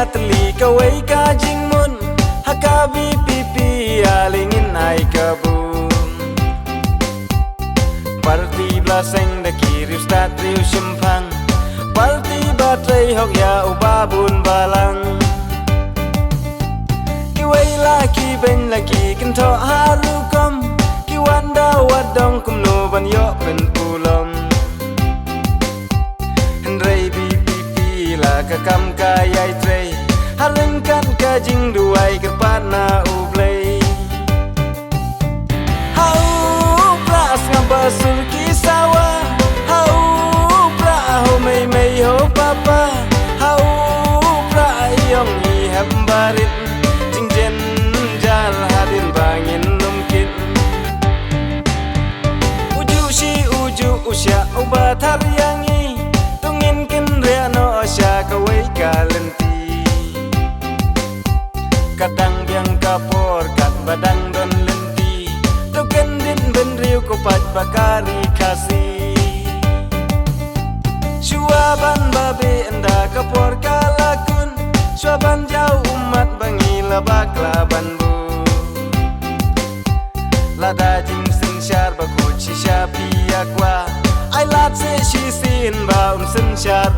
Teli kawai kajing mun hakabi pipi alingin ai kabum parti blaseng da kiri ustad riu simpang parti batrai hok ya ubabun balang kiwai laki ben laki kento harukom kiwanda wadong kumno ban yo ben pulom hendrai pipi la kakam kayai trei halengkan kajing duai kerpana ublei hau pras ngabasul kisawa hau pra ho mei mei ho papa hau pra yong i hambarit jingjen jal hadin bangin mungkin uju si uju usya ubatar yangi tungin kin reano asya kawai kalenti kadang biang kapor kat badang don lenti tuken din ben riu kopat bakari kasih suaban babe enda kapor kalakun suaban jauh umat bangi labak laban bu lada jing sen syar bakut shisha piakwa ai lat se shisin baum sen syar